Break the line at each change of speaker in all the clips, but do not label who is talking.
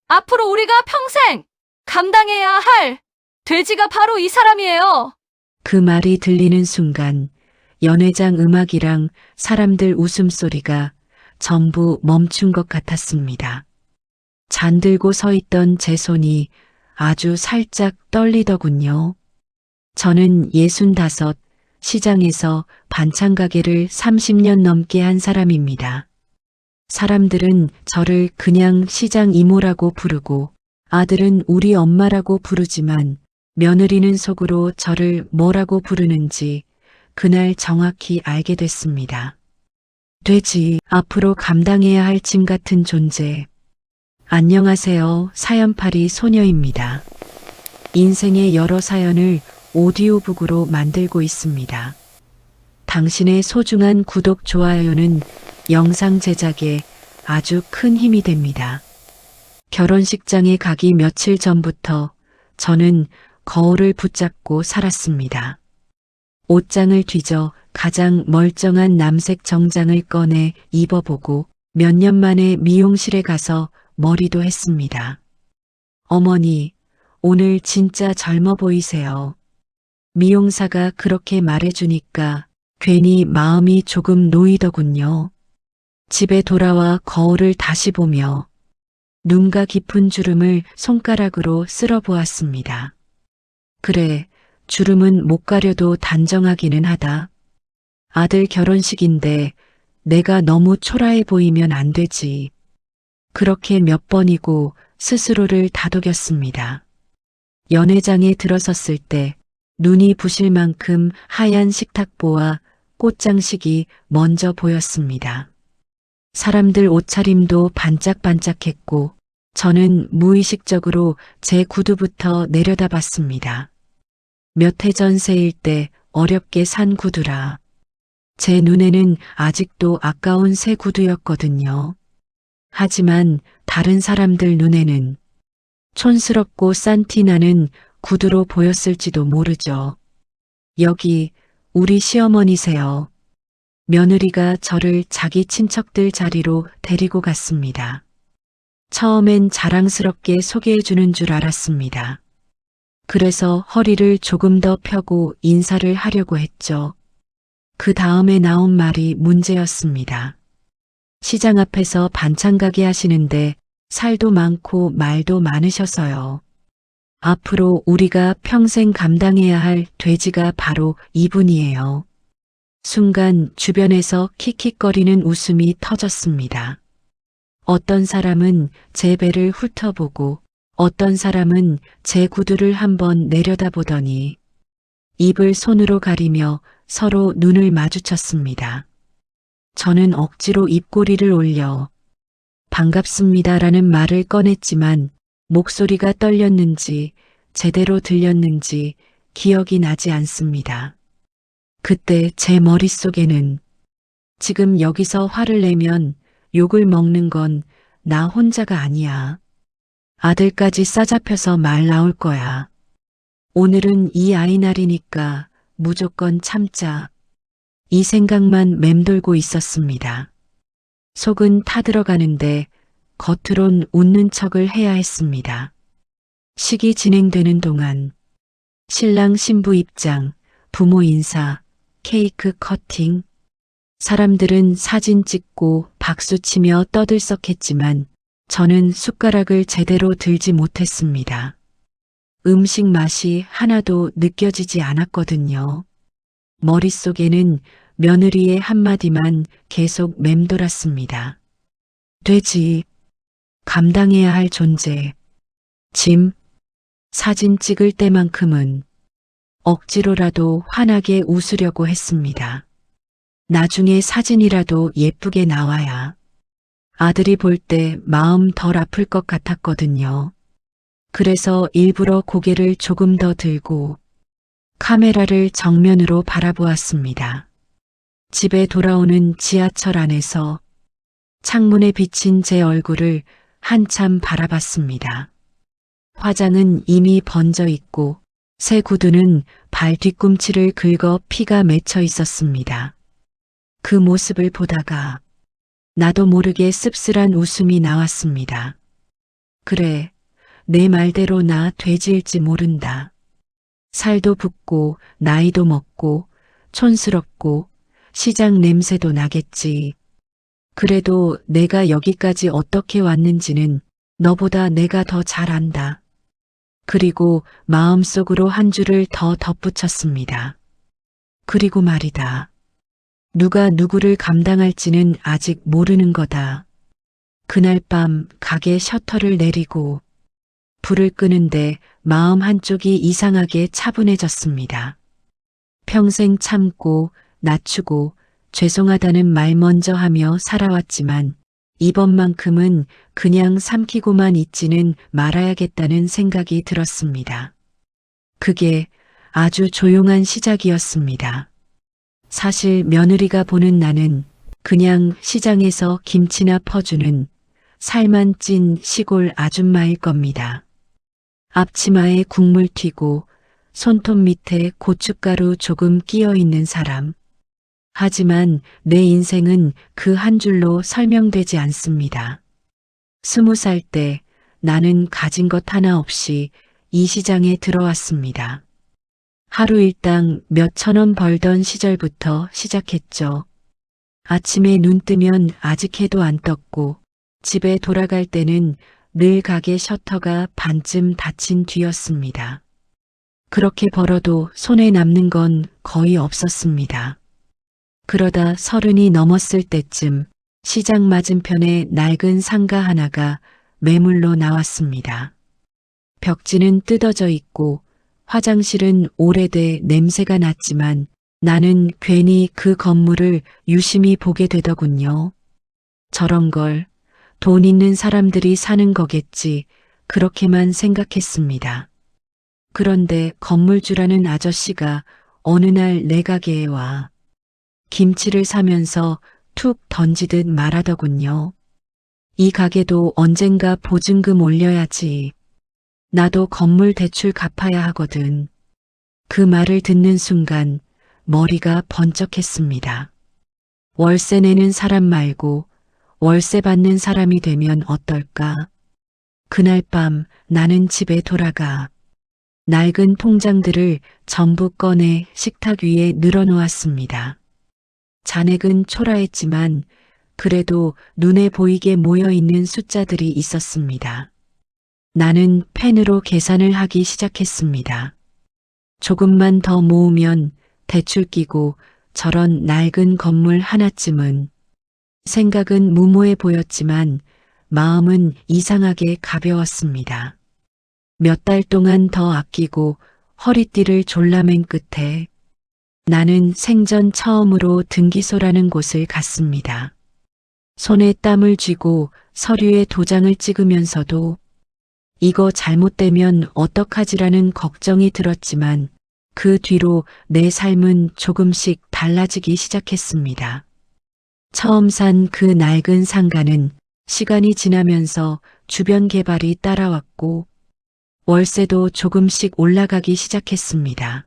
앞으로 우리가 평생 감당해야 할 돼지가 바로 이 사람이에요.
그 말이 들리는 순간 연회장 음악이랑 사람들 웃음소리가 전부 멈춘 것 같았습니다. 잠들고 서 있던 제 손이 아주 살짝 떨리더군요. 저는 65, 시장에서 반찬 가게를 30년 넘게 한 사람입니다. 사람들은 저를 그냥 시장 이모라고 부르고 아들은 우리 엄마라고 부르지만 며느리는 속으로 저를 뭐라고 부르는지 그날 정확히 알게 됐습니다. 돼지, 앞으로 감당해야 할 짐 같은 존재. 안녕하세요. 사연팔이 소녀입니다. 인생의 여러 사연을 오디오북으로 만들고 있습니다. 당신의 소중한 구독, 좋아요는 영상 제작에 아주 큰 힘이 됩니다. 결혼식장에 가기 며칠 전부터 저는 거울을 붙잡고 살았습니다. 옷장을 뒤져 가장 멀쩡한 남색 정장을 꺼내 입어보고 몇 년 만에 미용실에 가서 머리도 했습니다. 어머니, 오늘 진짜 젊어 보이세요. 미용사가 그렇게 말해주니까 괜히 마음이 조금 놓이더군요. 집에 돌아와 거울을 다시 보며 눈가 깊은 주름을 손가락으로 쓸어보았습니다. 그래, 주름은 못 가려도 단정하기는 하다. 아들 결혼식인데 내가 너무 초라해 보이면 안 되지. 그렇게 몇 번이고 스스로를 다독였습니다. 연회장에 들어섰을 때 눈이 부실 만큼 하얀 식탁보와 꽃장식이 먼저 보였습니다. 사람들 옷차림도 반짝반짝했고 저는 무의식적으로 제 구두부터 내려다봤습니다. 몇 해 전 새일 때 어렵게 산 구두라. 제 눈에는 아직도 아까운 새 구두였거든요. 하지만 다른 사람들 눈에는 촌스럽고 싼 티 나는 구두로 보였을지도 모르죠. 여기 우리 시어머니세요. 며느리가 저를 자기 친척들 자리로 데리고 갔습니다. 처음엔 자랑스럽게 소개해주는 줄 알았습니다. 그래서 허리를 조금 더 펴고 인사를 하려고 했죠. 그 다음에 나온 말이 문제였습니다. 시장 앞에서 반찬 가게 하시는데 살도 많고 말도 많으셔서요. 앞으로 우리가 평생 감당해야 할 돼지가 바로 이분이에요. 순간 주변에서 킥킥거리는 웃음이 터졌습니다. 어떤 사람은 제 배를 훑어보고 어떤 사람은 제 구두를 한번 내려다보더니 입을 손으로 가리며 서로 눈을 마주쳤습니다. 저는 억지로 입꼬리를 올려 반갑습니다라는 말을 꺼냈지만 목소리가 떨렸는지 제대로 들렸는지 기억이 나지 않습니다. 그때 제 머릿속에는 지금 여기서 화를 내면 욕을 먹는 건 나 혼자가 아니야. 아들까지 싸잡혀서 말 나올 거야. 오늘은 이 아이 날이니까 무조건 참자. 이 생각만 맴돌고 있었습니다. 속은 타들어가는데 겉으론 웃는 척을 해야 했습니다. 식이 진행되는 동안 신랑 신부 입장, 부모 인사, 케이크 커팅, 사람들은 사진 찍고 박수치며 떠들썩했지만 저는 숟가락을 제대로 들지 못했습니다. 음식 맛이 하나도 느껴지지 않았거든요. 머릿속에는 며느리의 한마디만 계속 맴돌았습니다. 돼지, 감당해야 할 존재, 짐, 사진 찍을 때만큼은 억지로라도 환하게 웃으려고 했습니다. 나중에 사진이라도 예쁘게 나와야 아들이 볼 때 마음 덜 아플 것 같았거든요. 그래서 일부러 고개를 조금 더 들고 카메라를 정면으로 바라보았습니다. 집에 돌아오는 지하철 안에서 창문에 비친 제 얼굴을 한참 바라봤습니다. 화장은 이미 번져 있고 새 구두는 발 뒤꿈치를 긁어 피가 맺혀 있었습니다. 그 모습을 보다가 나도 모르게 씁쓸한 웃음이 나왔습니다. 그래, 내 말대로 나 돼지일지 모른다. 살도 붓고 나이도 먹고 촌스럽고 시장 냄새도 나겠지. 그래도 내가 여기까지 어떻게 왔는지는 너보다 내가 더 잘 안다. 그리고 마음속으로 한 줄을 더 덧붙였습니다. 그리고 말이다. 누가 누구를 감당할지는 아직 모르는 거다. 그날 밤 가게 셔터를 내리고 불을 끄는데 마음 한쪽이 이상하게 차분해졌습니다. 평생 참고 낮추고 죄송하다는 말 먼저 하며 살아왔지만 이번만큼은 그냥 삼키고만 있지는 말아야겠다는 생각이 들었습니다. 그게 아주 조용한 시작이었습니다. 사실 며느리가 보는 나는 그냥 시장에서 김치나 퍼주는 살만 찐 시골 아줌마일 겁니다. 앞치마에 국물 튀고 손톱 밑에 고춧가루 조금 끼어 있는 사람. 하지만 내 인생은 그 한 줄로 설명되지 않습니다. 20살 때 나는 가진 것 하나 없이 이 시장에 들어왔습니다. 하루 일당 몇천 원 벌던 시절부터 시작했죠. 아침에 눈 뜨면 아직 해도 안 떴고 집에 돌아갈 때는 늘 가게 셔터가 반쯤 닫힌 뒤였습니다. 그렇게 벌어도 손에 남는 건 거의 없었습니다. 그러다 30이 넘었을 때쯤 시장 맞은편에 낡은 상가 하나가 매물로 나왔습니다. 벽지는 뜯어져 있고 화장실은 오래돼 냄새가 났지만 나는 괜히 그 건물을 유심히 보게 되더군요. 저런 걸 돈 있는 사람들이 사는 거겠지, 그렇게만 생각했습니다. 그런데 건물주라는 아저씨가 어느 날 내 가게에 와 김치를 사면서 툭 던지듯 말하더군요. 이 가게도 언젠가 보증금 올려야지. 나도 건물 대출 갚아야 하거든. 그 말을 듣는 순간 머리가 번쩍했습니다. 월세 내는 사람 말고 월세 받는 사람이 되면 어떨까? 그날 밤 나는 집에 돌아가 낡은 통장들을 전부 꺼내 식탁 위에 늘어놓았습니다. 잔액은 초라했지만 그래도 눈에 보이게 모여있는 숫자들이 있었습니다. 나는 펜으로 계산을 하기 시작했습니다. 조금만 더 모으면 대출 끼고 저런 낡은 건물 하나쯤은. 생각은 무모해 보였지만 마음은 이상하게 가벼웠습니다. 몇 달 동안 더 아끼고 허리띠를 졸라맨 끝에 나는 생전 처음으로 등기소라는 곳을 갔습니다. 손에 땀을 쥐고 서류에 도장을 찍으면서도 이거 잘못되면 어떡하지라는 걱정이 들었지만 그 뒤로 내 삶은 조금씩 달라지기 시작했습니다. 처음 산 그 낡은 상가는 시간이 지나면서 주변 개발이 따라왔고 월세도 조금씩 올라가기 시작했습니다.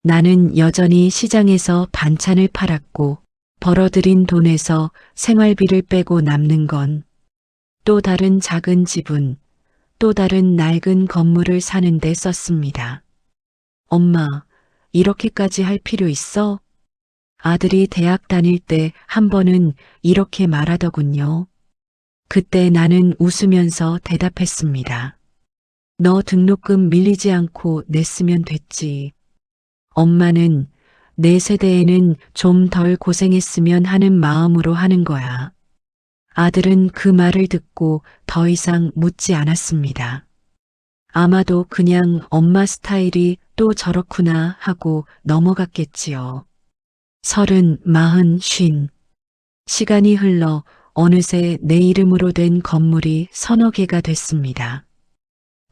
나는 여전히 시장에서 반찬을 팔았고 벌어들인 돈에서 생활비를 빼고 남는 건 또 다른 작은 집은 또 다른 낡은 건물을 사는 데 썼습니다. 엄마, 이렇게까지 할 필요 있어? 아들이 대학 다닐 때 한 번은 이렇게 말하더군요. 그때 나는 웃으면서 대답했습니다. 너 등록금 밀리지 않고 냈으면 됐지. 엄마는 내 세대에는 좀 덜 고생했으면 하는 마음으로 하는 거야. 아들은 그 말을 듣고 더 이상 묻지 않았습니다. 아마도 그냥 엄마 스타일이 또 저렇구나 하고 넘어갔겠지요. 30, 40, 50. 시간이 흘러 어느새 내 이름으로 된 건물이 서너 개가 됐습니다.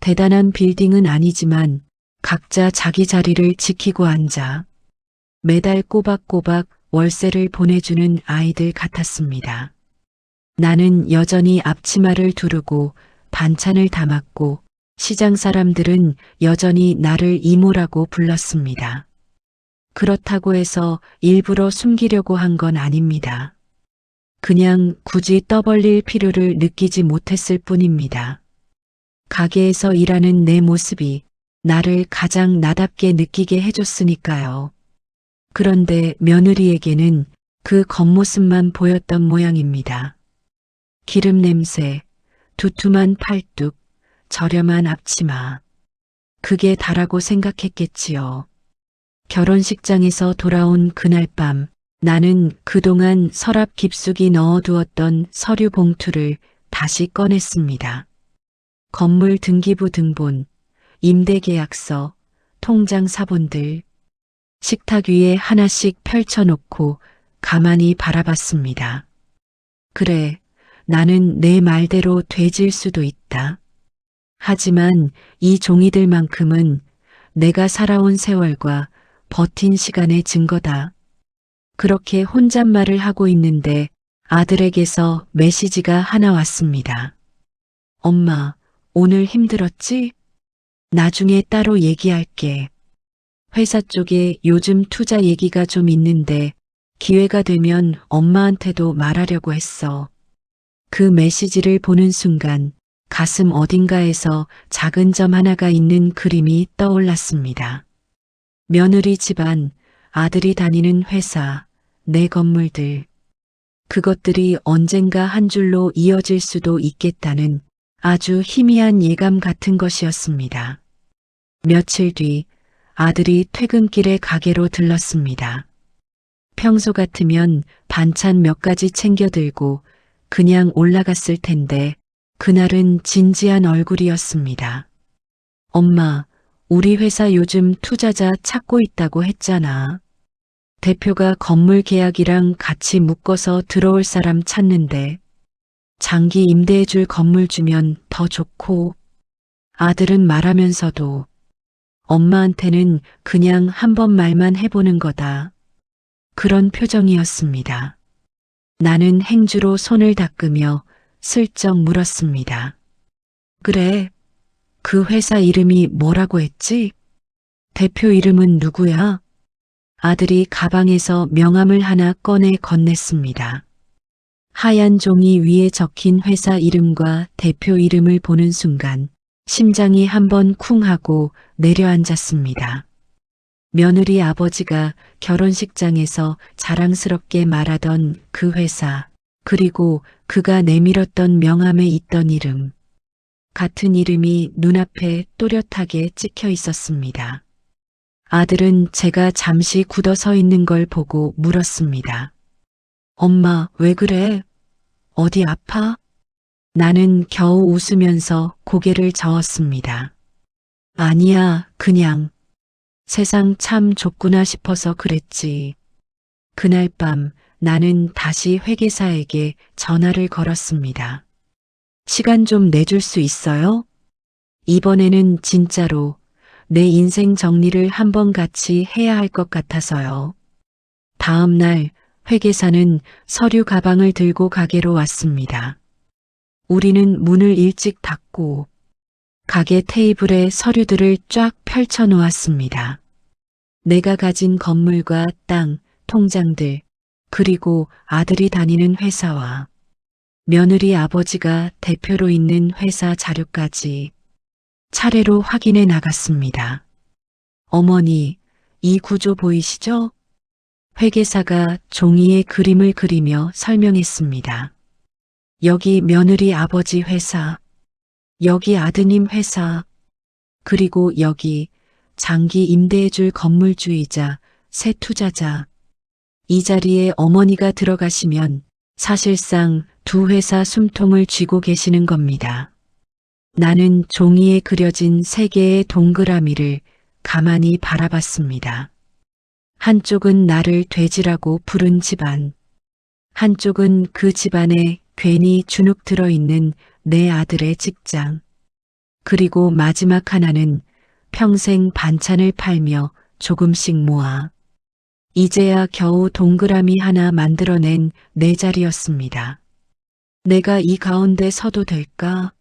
대단한 빌딩은 아니지만 각자 자기 자리를 지키고 앉아 매달 꼬박꼬박 월세를 보내주는 아이들 같았습니다. 나는 여전히 앞치마를 두르고 반찬을 담았고 시장 사람들은 여전히 나를 이모라고 불렀습니다. 그렇다고 해서 일부러 숨기려고 한 건 아닙니다. 그냥 굳이 떠벌릴 필요를 느끼지 못했을 뿐입니다. 가게에서 일하는 내 모습이 나를 가장 나답게 느끼게 해줬으니까요. 그런데 며느리에게는 그 겉모습만 보였던 모양입니다. 기름 냄새, 두툼한 팔뚝, 저렴한 앞치마. 그게 다라고 생각했겠지요. 결혼식장에서 돌아온 그날 밤 나는 그동안 서랍 깊숙이 넣어두었던 서류 봉투를 다시 꺼냈습니다. 건물 등기부 등본, 임대계약서, 통장 사본들, 식탁 위에 하나씩 펼쳐놓고 가만히 바라봤습니다. 그래, 나는 내 말대로 돼질 수도 있다. 하지만 이 종이들만큼은 내가 살아온 세월과 버틴 시간의 증거다. 그렇게 혼잣말을 하고 있는데 아들에게서 메시지가 하나 왔습니다. 엄마, 오늘 힘들었지? 나중에 따로 얘기할게. 회사 쪽에 요즘 투자 얘기가 좀 있는데 기회가 되면 엄마한테도 말하려고 했어. 그 메시지를 보는 순간 가슴 어딘가에서 작은 점 하나가 있는 그림이 떠올랐습니다. 며느리 집안, 아들이 다니는 회사, 내 건물들. 그것들이 언젠가 한 줄로 이어질 수도 있겠다는 아주 희미한 예감 같은 것이었습니다. 며칠 뒤 아들이 퇴근길에 가게로 들렀습니다. 평소 같으면 반찬 몇 가지 챙겨 들고 그냥 올라갔을 텐데 그날은 진지한 얼굴이었습니다. 엄마, 우리 회사 요즘 투자자 찾고 있다고 했잖아. 대표가 건물 계약이랑 같이 묶어서 들어올 사람 찾는데 장기 임대해줄 건물 주면 더 좋고. 아들은 말하면서도 엄마한테는 그냥 한 번 말만 해보는 거다. 그런 표정이었습니다. 나는 행주로 손을 닦으며 슬쩍 물었습니다. 그래, 그 회사 이름이 뭐라고 했지? 대표 이름은 누구야? 아들이 가방에서 명함을 하나 꺼내 건넸습니다. 하얀 종이 위에 적힌 회사 이름과 대표 이름을 보는 순간 심장이 한번 쿵 하고 내려앉았습니다. 며느리 아버지가 결혼식장에서 자랑스럽게 말하던 그 회사, 그리고 그가 내밀었던 명함에 있던 이름. 같은 이름이 눈앞에 또렷하게 찍혀 있었습니다. 아들은 제가 잠시 굳어 서 있는 걸 보고 물었습니다. 엄마, 왜 그래? 어디 아파? 나는 겨우 웃으면서 고개를 저었습니다. 아니야, 그냥. 세상 참 좁구나 싶어서 그랬지. 그날 밤 나는 다시 회계사에게 전화를 걸었습니다. 시간 좀 내줄 수 있어요? 이번에는 진짜로 내 인생 정리를 한번 같이 해야 할 것 같아서요. 다음 날 회계사는 서류 가방을 들고 가게로 왔습니다. 우리는 문을 일찍 닫고 가게 테이블에 서류들을 쫙 펼쳐 놓았습니다. 내가 가진 건물과 땅, 통장들, 그리고 아들이 다니는 회사와 며느리 아버지가 대표로 있는 회사 자료까지 차례로 확인해 나갔습니다. 어머니, 이 구조 보이시죠? 회계사가 종이에 그림을 그리며 설명했습니다. 여기 며느리 아버지 회사, 여기 아드님 회사, 그리고 여기 장기 임대해줄 건물주이자 새 투자자. 이 자리에 어머니가 들어가시면 사실상 두 회사 숨통을 쥐고 계시는 겁니다. 나는 종이에 그려진 세 개의 동그라미를 가만히 바라봤습니다. 한쪽은 나를 돼지라고 부른 집안, 한쪽은 그 집안에 괜히 주눅 들어있는 내 아들의 직장, 그리고 마지막 하나는 평생 반찬을 팔며 조금씩 모아 이제야 겨우 동그라미 하나 만들어낸 내 자리였습니다. 내가 이 가운데 서도 될까?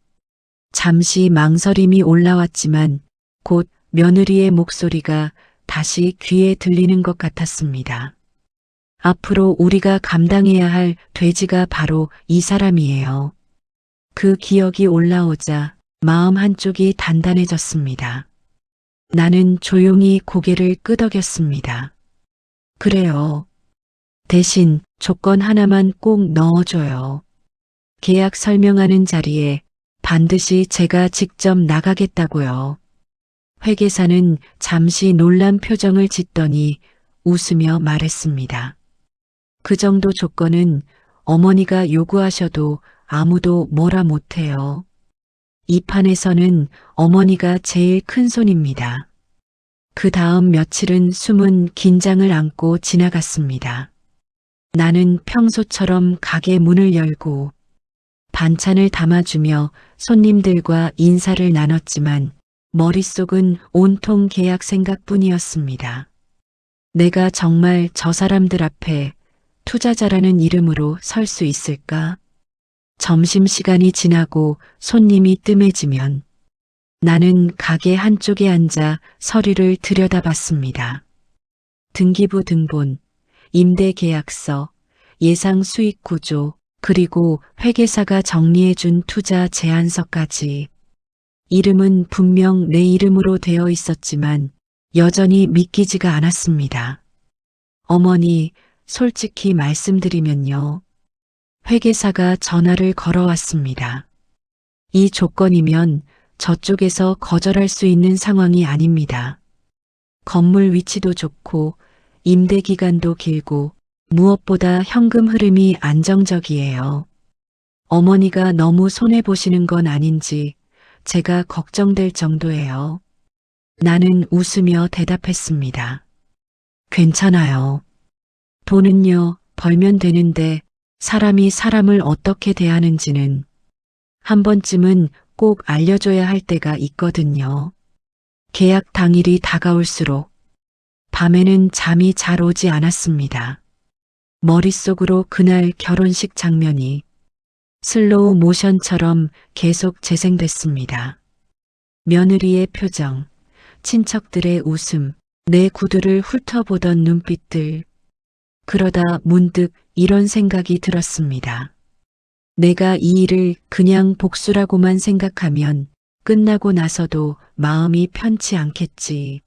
잠시 망설임이 올라왔지만 곧 며느리의 목소리가 다시 귀에 들리는 것 같았습니다. 앞으로 우리가 감당해야 할 돼지가 바로 이 사람이에요. 그 기억이 올라오자 마음 한쪽이 단단해졌습니다. 나는 조용히 고개를 끄덕였습니다. 그래요. 대신 조건 하나만 꼭 넣어줘요. 계약 설명하는 자리에 반드시 제가 직접 나가겠다고요. 회계사는 잠시 놀란 표정을 짓더니 웃으며 말했습니다. 그 정도 조건은 어머니가 요구하셔도 아무도 뭐라 못해요. 이 판에서는 어머니가 제일 큰 손입니다. 그 다음 며칠은 숨은 긴장을 안고 지나갔습니다. 나는 평소처럼 가게 문을 열고 반찬을 담아주며 손님들과 인사를 나눴지만 머릿속은 온통 계약 생각뿐이었습니다. 내가 정말 저 사람들 앞에 투자자라는 이름으로 설 수 있을까? 점심시간이 지나고 손님이 뜸해지면 나는 가게 한쪽에 앉아 서류를 들여다봤습니다. 등기부 등본, 임대계약서, 예상 수익 구조, 그리고 회계사가 정리해준 투자 제안서까지. 이름은 분명 내 이름으로 되어 있었지만 여전히 믿기지가 않았습니다. 어머니, 솔직히 말씀드리면요. 회계사가 전화를 걸어왔습니다. 이 조건이면 저쪽에서 거절할 수 있는 상황이 아닙니다. 건물 위치도 좋고 임대 기간도 길고 무엇보다 현금 흐름이 안정적이에요. 어머니가 너무 손해보시는 건 아닌지 제가 걱정될 정도예요. 나는 웃으며 대답했습니다. 괜찮아요. 돈은요, 벌면 되는데 사람이 사람을 어떻게 대하는지는 한 번쯤은 꼭 알려줘야 할 때가 있거든요. 계약 당일이 다가올수록 밤에는 잠이 잘 오지 않았습니다. 머릿속으로 그날 결혼식 장면이 슬로우 모션처럼 계속 재생됐습니다. 며느리의 표정, 친척들의 웃음, 내 구두를 훑어보던 눈빛들. 그러다 문득 이런 생각이 들었습니다. 내가 이 일을 그냥 복수라고만 생각하면 끝나고 나서도 마음이 편치 않겠지.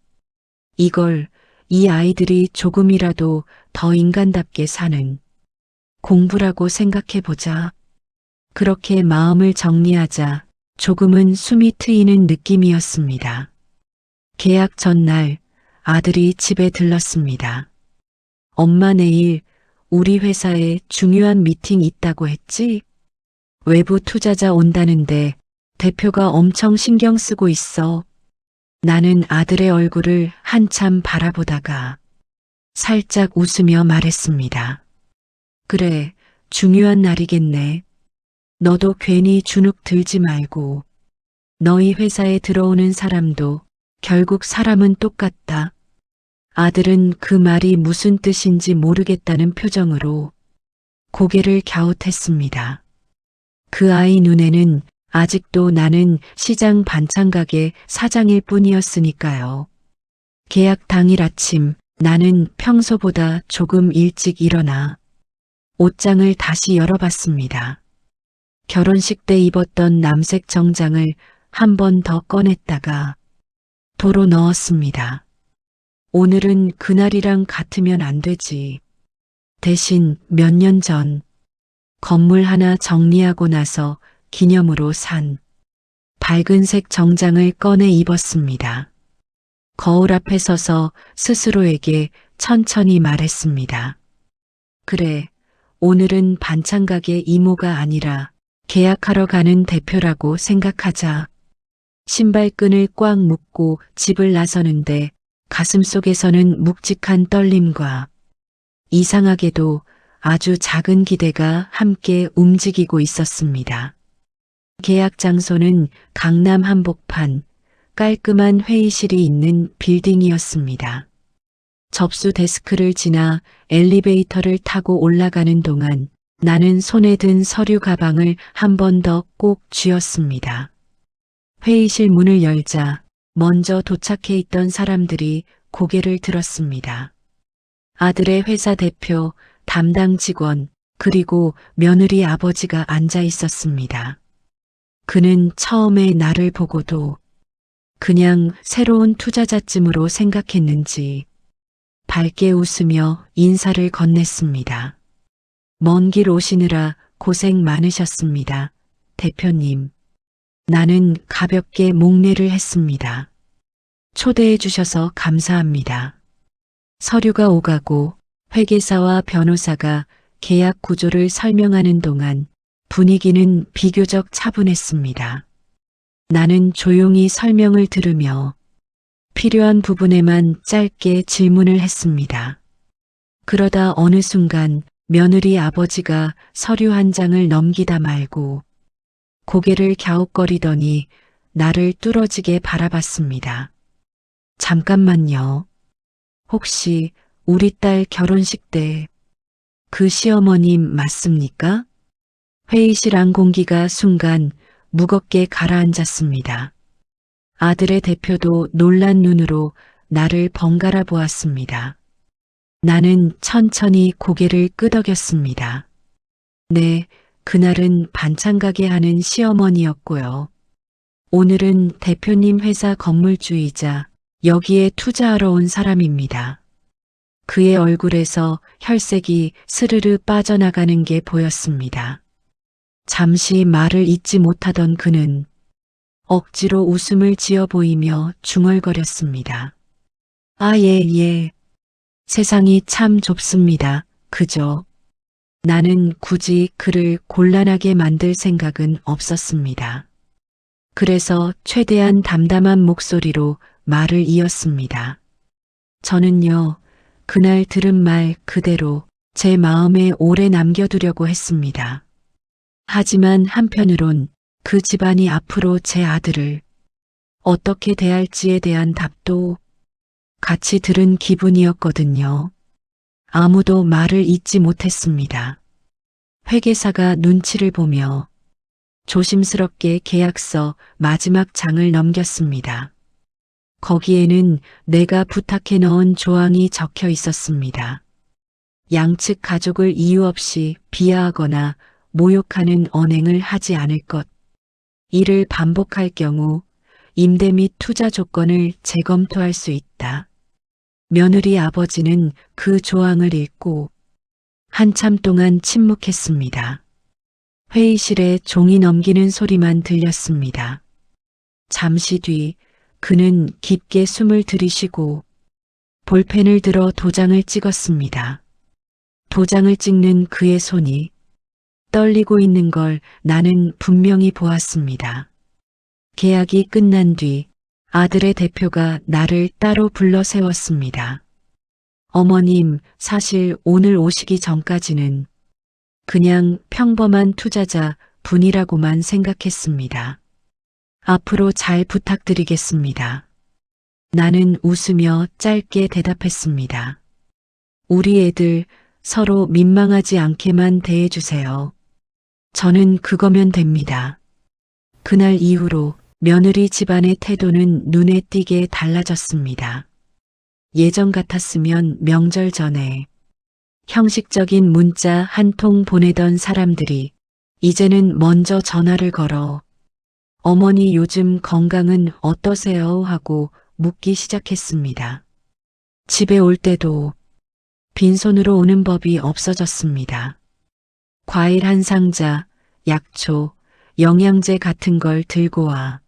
이걸 이 아이들이 조금이라도 더 인간답게 사는 공부라고 생각해보자. 그렇게 마음을 정리하자 조금은 숨이 트이는 느낌이었습니다. 계약 전날 아들이 집에 들렀습니다. 엄마 내일 우리 회사에 중요한 미팅 있다고 했지? 외부 투자자 온다는데 대표가 엄청 신경 쓰고 있어. 나는 아들의 얼굴을 한참 바라보다가 살짝 웃으며 말했습니다. 그래, 중요한 날이겠네. 너도 괜히 주눅 들지 말고. 너희 회사에 들어오는 사람도 결국 사람은 똑같다. 아들은 그 말이 무슨 뜻인지 모르겠다는 표정으로 고개를 갸웃했습니다. 그 아이 눈에는 아직도 나는 시장 반찬가게 사장일 뿐이었으니까요. 계약 당일 아침 나는 평소보다 조금 일찍 일어나 옷장을 다시 열어봤습니다. 결혼식 때 입었던 남색 정장을 한 번 더 꺼냈다가 도로 넣었습니다. 오늘은 그날이랑 같으면 안 되지. 대신 몇 년 전 건물 하나 정리하고 나서 기념으로 산 밝은색 정장을 꺼내 입었습니다. 거울 앞에 서서 스스로에게 천천히 말했습니다. 그래, 오늘은 반찬가게 이모가 아니라 계약하러 가는 대표라고 생각하자. 신발끈을 꽉 묶고 집을 나서는데 가슴속에서는 묵직한 떨림과 이상하게도 아주 작은 기대가 함께 움직이고 있었습니다. 계약 장소는 강남 한복판 깔끔한 회의실이 있는 빌딩이었습니다. 접수 데스크를 지나 엘리베이터를 타고 올라가는 동안 나는 손에 든 서류 가방을 한 번 더 꼭 쥐었습니다. 회의실 문을 열자 먼저 도착해 있던 사람들이 고개를 들었습니다. 아들의 회사 대표, 담당 직원, 그리고 며느리 아버지가 앉아 있었습니다. 그는 처음에 나를 보고도 그냥 새로운 투자자쯤으로 생각했는지 밝게 웃으며 인사를 건넸습니다. 먼 길 오시느라 고생 많으셨습니다. 대표님. 나는 가볍게 목례를 했습니다. 초대해 주셔서 감사합니다. 서류가 오가고 회계사와 변호사가 계약 구조를 설명하는 동안 분위기는 비교적 차분했습니다. 나는 조용히 설명을 들으며 필요한 부분에만 짧게 질문을 했습니다. 그러다 어느 순간 며느리 아버지가 서류 한 장을 넘기다 말고 고개를 갸웃거리더니 나를 뚫어지게 바라봤습니다. 잠깐만요. 혹시 우리 딸 결혼식 때 그 시어머님 맞습니까? 회의실 안 공기가 순간 무겁게 가라앉았습니다. 아들의 대표도 놀란 눈으로 나를 번갈아 보았습니다. 나는 천천히 고개를 끄덕였습니다. 네, 그날은 반찬 가게 하는 시어머니였고요. 오늘은 대표님 회사 건물주이자 여기에 투자하러 온 사람입니다. 그의 얼굴에서 혈색이 스르르 빠져나가는 게 보였습니다. 잠시 말을 잇지 못하던 그는 억지로 웃음을 지어 보이며 중얼거렸습니다. 아, 예. 세상이 참 좁습니다. 그죠? 나는 굳이 그를 곤란하게 만들 생각은 없었습니다. 그래서 최대한 담담한 목소리로 말을 이었습니다. 저는요, 그날 들은 말 그대로 제 마음에 오래 남겨두려고 했습니다. 하지만 한편으론 그 집안이 앞으로 제 아들을 어떻게 대할지에 대한 답도 같이 들은 기분이었거든요. 아무도 말을 잇지 못했습니다. 회계사가 눈치를 보며 조심스럽게 계약서 마지막 장을 넘겼습니다. 거기에는 내가 부탁해 넣은 조항이 적혀 있었습니다. 양측 가족을 이유 없이 비하하거나 모욕하는 언행을 하지 않을 것. 이를 반복할 경우 임대 및 투자 조건을 재검토할 수 있다. 며느리 아버지는 그 조항을 읽고 한참 동안 침묵했습니다. 회의실에 종이 넘기는 소리만 들렸습니다. 잠시 뒤 그는 깊게 숨을 들이쉬고 볼펜을 들어 도장을 찍었습니다. 도장을 찍는 그의 손이 떨리고 있는 걸 나는 분명히 보았습니다. 계약이 끝난 뒤 아들의 대표가 나를 따로 불러 세웠습니다. 어머님, 사실 오늘 오시기 전까지는 그냥 평범한 투자자 분이라고만 생각했습니다. 앞으로 잘 부탁드리겠습니다. 나는 웃으며 짧게 대답했습니다. 우리 애들 서로 민망하지 않게만 대해주세요. 저는 그거면 됩니다. 그날 이후로 며느리 집안의 태도는 눈에 띄게 달라졌습니다. 예전 같았으면 명절 전에 형식적인 문자 한 통 보내던 사람들이 이제는 먼저 전화를 걸어 어머니 요즘 건강은 어떠세요? 하고 묻기 시작했습니다. 집에 올 때도 빈손으로 오는 법이 없어졌습니다. 과일 한 상자, 약초, 영양제 같은 걸 들고 와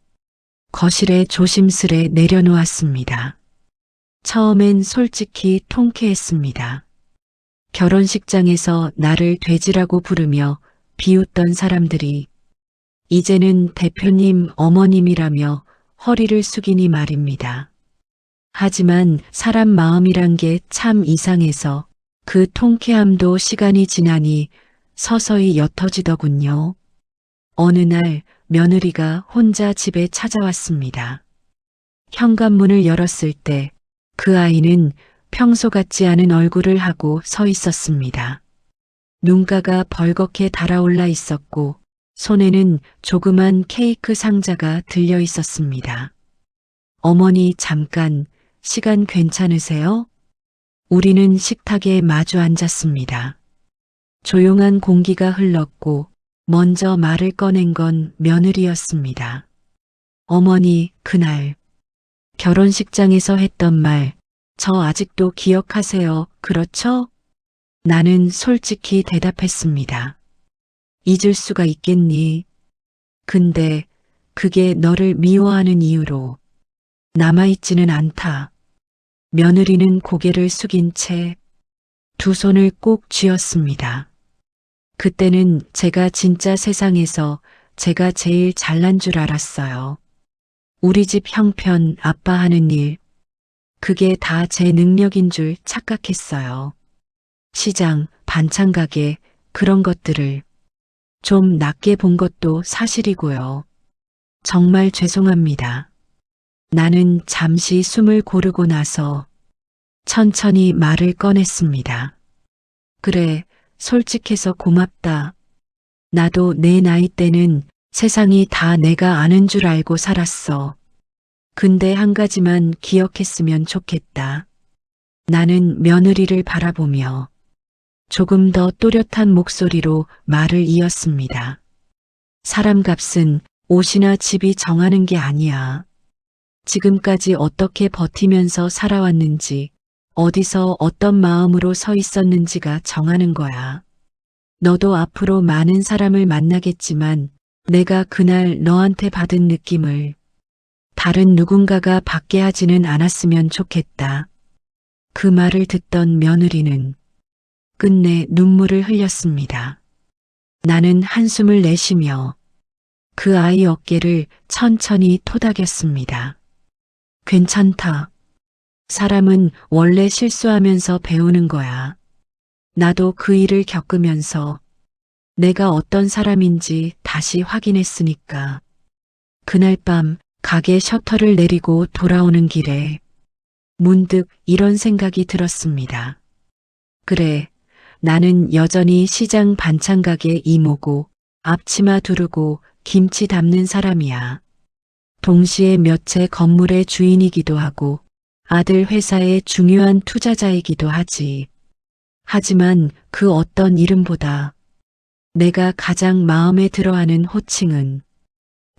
거실에 조심스레 내려놓았습니다. 처음엔 솔직히 통쾌했습니다. 결혼식장에서 나를 돼지라고 부르며 비웃던 사람들이 이제는 대표님 어머님이라며 허리를 숙이니 말입니다. 하지만 사람 마음이란 게 참 이상해서 그 통쾌함도 시간이 지나니 서서히 옅어지더군요. 어느 날 며느리가 혼자 집에 찾아왔습니다. 현관문을 열었을 때 그 아이는 평소 같지 않은 얼굴을 하고 서 있었습니다. 눈가가 벌겋게 달아올라 있었고 손에는 조그만 케이크 상자가 들려 있었습니다. 어머니 잠깐 시간 괜찮으세요? 우리는 식탁에 마주 앉았습니다. 조용한 공기가 흘렀고 먼저 말을 꺼낸 건 며느리였습니다. 어머니, 그날 결혼식장에서 했던 말, 저 아직도 기억하세요, 그렇죠? 나는 솔직히 대답했습니다. 잊을 수가 있겠니? 근데 그게 너를 미워하는 이유로 남아있지는 않다. 며느리는 고개를 숙인 채 두 손을 꼭 쥐었습니다. 그때는 제가 진짜 세상에서 제가 제일 잘난 줄 알았어요. 우리 집 형편, 아빠 하는 일, 그게 다 제 능력인 줄 착각했어요. 시장, 반찬 가게, 그런 것들을 좀 낮게 본 것도 사실이고요. 정말 죄송합니다. 나는 잠시 숨을 고르고 나서 천천히 말을 꺼냈습니다. 그래, 솔직해서 고맙다. 나도 내 나이 때는 세상이 다 내가 아는 줄 알고 살았어. 근데 한 가지만 기억했으면 좋겠다. 나는 며느리를 바라보며 조금 더 또렷한 목소리로 말을 이었습니다. 사람 값은 옷이나 집이 정하는 게 아니야. 지금까지 어떻게 버티면서 살아왔는지, 어디서 어떤 마음으로 서 있었는지가 정하는 거야. 너도 앞으로 많은 사람을 만나겠지만 내가 그날 너한테 받은 느낌을 다른 누군가가 받게 하지는 않았으면 좋겠다. 그 말을 듣던 며느리는 끝내 눈물을 흘렸습니다. 나는 한숨을 내쉬며 그 아이 어깨를 천천히 토닥였습니다. 괜찮다. 사람은 원래 실수하면서 배우는 거야. 나도 그 일을 겪으면서 내가 어떤 사람인지 다시 확인했으니까. 그날 밤 가게 셔터를 내리고 돌아오는 길에 문득 이런 생각이 들었습니다. 그래, 나는 여전히 시장 반찬 가게 이모고 앞치마 두르고 김치 담는 사람이야. 동시에 몇 채 건물의 주인이기도 하고 아들 회사의 중요한 투자자이기도 하지. 하지만 그 어떤 이름보다 내가 가장 마음에 들어하는 호칭은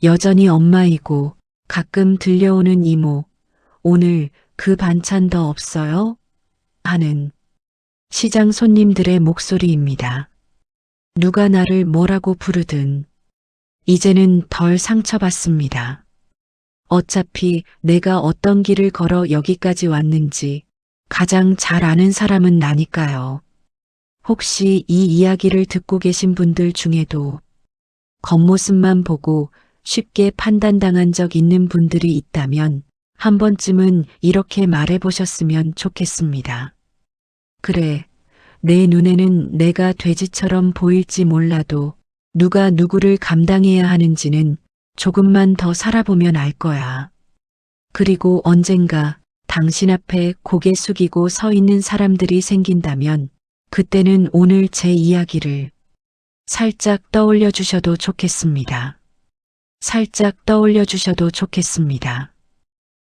여전히 엄마이고 가끔 들려오는 이모, 오늘 그 반찬 더 없어요? 하는 시장 손님들의 목소리입니다. 누가 나를 뭐라고 부르든 이제는 덜 상처받습니다. 어차피 내가 어떤 길을 걸어 여기까지 왔는지 가장 잘 아는 사람은 나니까요. 혹시 이 이야기를 듣고 계신 분들 중에도 겉모습만 보고 쉽게 판단당한 적 있는 분들이 있다면 한 번쯤은 이렇게 말해보셨으면 좋겠습니다. 그래, 내 눈에는 내가 돼지처럼 보일지 몰라도 누가 누구를 감당해야 하는지는 조금만 더 살아보면 알 거야. 그리고 언젠가 당신 앞에 고개 숙이고 서 있는 사람들이 생긴다면 그때는 오늘 제 이야기를 살짝 떠올려 주셔도 좋겠습니다. 살짝 떠올려 주셔도 좋겠습니다.